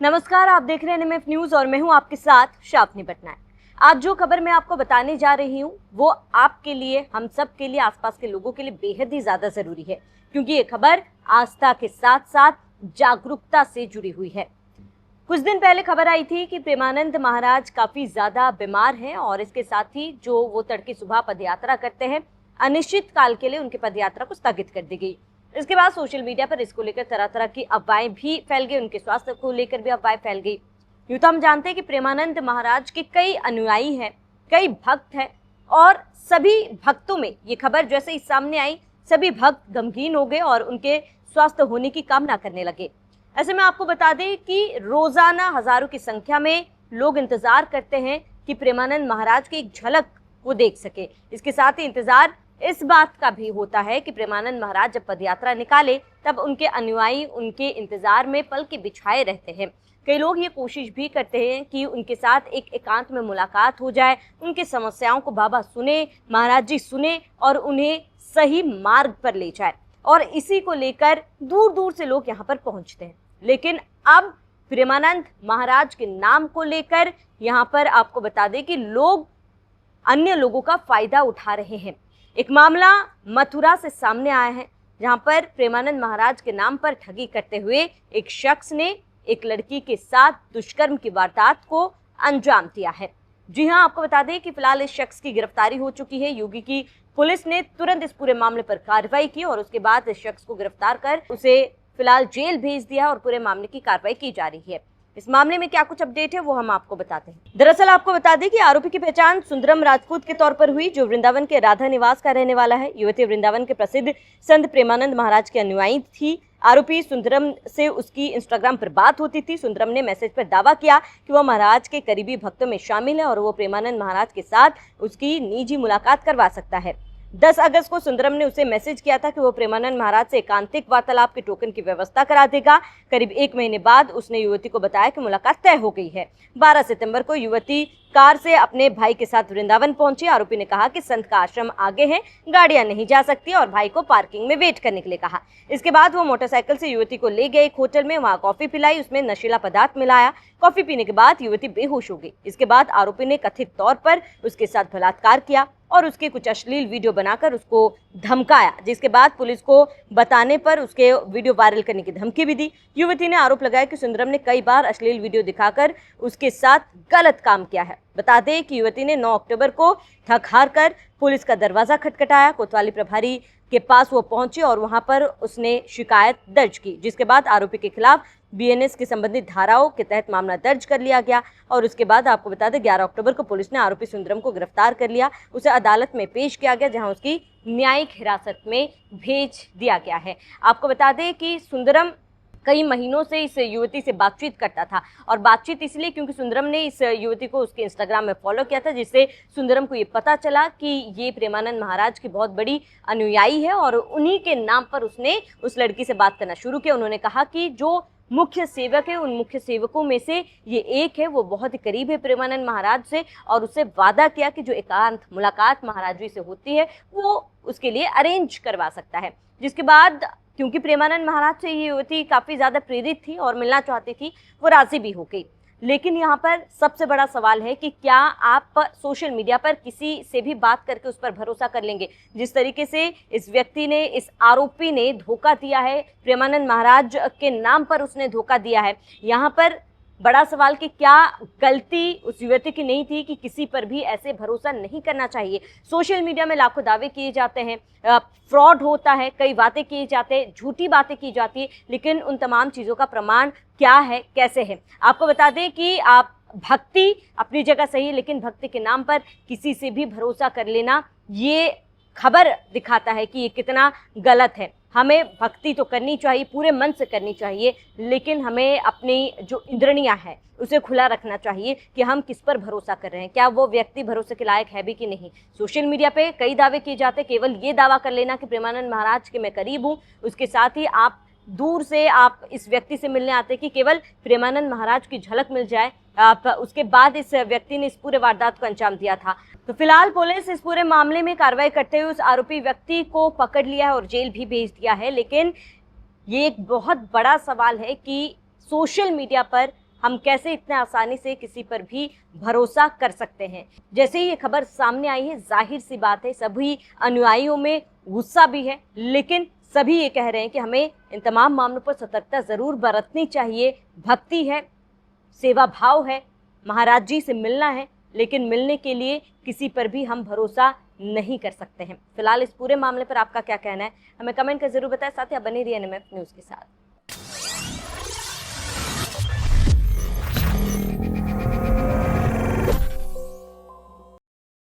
नमस्कार, आप देख रहे हैं NMF न्यूज और मैं हूं आपके साथ शापनी पटनायक। आज जो खबर मैं आपको बताने जा रही हूं वो आपके लिए, हम सब के लिए, आसपास के लोगों के लिए बेहद ही ज्यादा जरूरी है, क्योंकि ये खबर आस्था के साथ साथ जागरूकता से जुड़ी हुई है। कुछ दिन पहले खबर आई थी कि प्रेमानंद महाराज काफी ज्यादा बीमार हैं और इसके साथ ही जो वो तड़के सुबह पदयात्रा करते हैं, अनिश्चित काल के लिए उनकी पदयात्रा को स्थगित कर दी गई। इसके बाद सोशल मीडिया पर इसको लेकर तरह तरह की अफवाहें भी फैल गई, उनके स्वास्थ्य को लेकर भी अफवाहें फैल गई। यूं तो हम जानते हैं कि प्रेमानंद महाराज के कई अनुयायी हैं, कई भक्त हैं और सभी भक्तों में ये खबर जैसे ही सामने आई, सभी भक्त गमगीन हो गए और उनके स्वस्थ होने की कामना करने लगे। ऐसे में आपको बता दें कि रोजाना हजारों की संख्या में लोग इंतजार करते हैं कि प्रेमानंद महाराज की एक झलक वो देख सके। इसके साथ ही इंतजार इस बात का भी होता है कि प्रेमानंद महाराज जब पदयात्रा निकाले तब उनके अनुयायी उनके इंतजार में पल के बिछाए रहते हैं। कई लोग ये कोशिश भी करते हैं कि उनके साथ एक एकांत में मुलाकात हो जाए, उनकी समस्याओं को बाबा सुने, महाराज जी सुने और उन्हें सही मार्ग पर ले जाए, और इसी को लेकर दूर दूर से लोग यहाँ पर पहुंचते हैं। लेकिन अब प्रेमानंद महाराज के नाम को लेकर यहाँ पर आपको बता दें कि लोग अन्य लोगों का फायदा उठा रहे हैं। एक मामला मथुरा से सामने आया है, जहां पर प्रेमानंद महाराज के नाम पर ठगी करते हुए एक शख्स ने एक लड़की के साथ दुष्कर्म की वारदात को अंजाम दिया है। जी हां, आपको बता दें कि फिलहाल इस शख्स की गिरफ्तारी हो चुकी है। यूपी की पुलिस ने तुरंत इस पूरे मामले पर कार्रवाई की और उसके बाद इस शख्स को गिरफ्तार कर उसे फिलहाल जेल भेज दिया और पूरे मामले की कार्रवाई की जा रही है। इस मामले में क्या कुछ अपडेट है वो हम आपको बताते हैं। दरअसल आपको बता दें कि आरोपी की पहचान सुंदरम राजपूत के तौर पर हुई, जो वृंदावन के राधा निवास का रहने वाला है। युवती वृंदावन के प्रसिद्ध संत प्रेमानंद महाराज की अनुयायी थी। आरोपी सुंदरम से उसकी इंस्टाग्राम पर बात होती थी। सुंदरम ने मैसेज पर दावा किया कि वह महाराज के करीबी भक्तों में शामिल है और वो प्रेमानंद महाराज के साथ उसकी निजी मुलाकात करवा सकता है। 10 अगस्त को सुंदरम ने उसे मैसेज किया था कि वो प्रेमानंद महाराज से एकांतिक वार्तालाप के टोकन की व्यवस्था करा देगा। करीब 1 महीने बाद उसने युवती को बताया कि मुलाकात तय हो गई है। 12 सितंबर को युवती कार से अपने भाई के साथ वृंदावन पहुंची। आरोपी ने कहा कि संत का आश्रम आगे है, गाड़ियां नहीं जा सकती, और भाई को पार्किंग में वेट करने के लिए कहा। इसके बाद वो मोटरसाइकिल से युवती को ले गए एक होटल में, वहां कॉफी पिलाई, उसमें नशीला पदार्थ मिलाया। कॉफी पीने के बाद युवती बेहोश हो गई। इसके बाद आरोपी ने कथित तौर पर उसके साथ बलात्कार किया और उसके कुछ अश्लील वीडियो बनाकर उसको धमकाया, जिसके बाद पुलिस को बताने पर उसके वीडियो वायरल करने की धमकी भी दी। युवती ने आरोप लगाया कि सुंदरम ने कई बार अश्लील वीडियो दिखाकर उसके साथ गलत काम किया है। बता दें कि युवती ने 9 अक्टूबर को थक हार कर पुलिस का दरवाजा खटखटाया। कोतवाली प्रभारी के पास वो पहुंची और वहां पर उसने शिकायत दर्ज की, जिसके बाद आरोपी के खिलाफ BNS की संबंधित धाराओं के तहत मामला दर्ज कर लिया गया। और उसके बाद आपको बता दें 11 अक्टूबर को पुलिस ने आरोपी सुंदरम को गिरफ्तार कर लिया। उसे अदालत में पेश किया गया, जहां उसकी न्यायिक हिरासत में भेज दिया गया है। आपको बता दें कि सुंदरम कई महीनों से इस युवती से बातचीत करता था, और बातचीत इसलिए क्योंकि सुंदरम ने इस युवती को उसके इंस्टाग्राम में फॉलो किया था, जिससे सुंदरम को ये पता चला कि ये प्रेमानंद महाराज की बहुत बड़ी अनुयायी है और उन्हीं के नाम पर उसने उस लड़की से बात करना शुरू किया। उन्होंने कहा कि जो मुख्य सेवक है, उन मुख्य सेवकों में से ये एक है, वो बहुत ही करीब है प्रेमानंद महाराज से, और उससे वादा किया कि जो एकांत मुलाकात महाराज जी से होती है वो उसके लिए अरेंज करवा सकता है। जिसके बाद क्योंकि प्रेमानंद महाराज से ये युवती काफ़ी ज़्यादा प्रेरित थी और मिलना चाहती थी, वो राजी भी हो गई। लेकिन यहाँ पर सबसे बड़ा सवाल है कि क्या आप सोशल मीडिया पर किसी से भी बात करके उस पर भरोसा कर लेंगे? जिस तरीके से इस व्यक्ति ने, इस आरोपी ने धोखा दिया है, प्रेमानंद महाराज के नाम पर उसने धोखा दिया है, यहाँ पर बड़ा सवाल कि क्या गलती उस युवती की नहीं थी कि किसी पर भी ऐसे भरोसा नहीं करना चाहिए। सोशल मीडिया में लाखों दावे किए जाते हैं, फ्रॉड होता है, कई बातें की जाती है, झूठी बातें की जाती है, लेकिन उन तमाम चीज़ों का प्रमाण क्या है, कैसे है? आपको बता दें कि आप भक्ति अपनी जगह सही है, लेकिन भक्ति के नाम पर किसी से भी भरोसा कर लेना, ये खबर दिखाता है कि ये कितना गलत है। हमें भक्ति तो करनी चाहिए, पूरे मन से करनी चाहिए, लेकिन हमें अपनी जो इंद्रियां हैं उसे खुला रखना चाहिए कि हम किस पर भरोसा कर रहे हैं, क्या वो व्यक्ति भरोसे के लायक है भी कि नहीं। सोशल मीडिया पे कई दावे किए जाते हैं, केवल ये दावा कर लेना कि प्रेमानंद महाराज के मैं करीब हूँ, उसके साथ ही आप दूर से आप इस व्यक्ति से मिलने आते कि केवल प्रेमानंद महाराज की झलक मिल जाए, उसके बाद इस व्यक्ति ने इस पूरे वारदात को अंजाम दिया था। तो फिलहाल पुलिस इस पूरे मामले में कार्रवाई करते हुए उस आरोपी व्यक्ति को पकड़ लिया है और जेल भी भेज दिया है। लेकिन ये एक बहुत बड़ा सवाल है कि सोशल मीडिया पर हम कैसे इतने आसानी से किसी पर भी भरोसा कर सकते हैं। जैसे ही ये खबर सामने आई है, जाहिर सी बात है सभी अनुयायियों में गुस्सा भी है, लेकिन सभी ये कह रहे हैं कि हमें इन तमाम मामलों पर सतर्कता जरूर बरतनी चाहिए। भक्ति है, सेवा भाव है, महाराज जी से मिलना है, लेकिन मिलने के लिए किसी पर भी हम भरोसा नहीं कर सकते हैं। फिलहाल इस पूरे मामले पर आपका क्या कहना है, हमें कमेंट कर जरूर बताएं। साथ ही आप बने रहिए एनएमएफ न्यूज़ के साथ।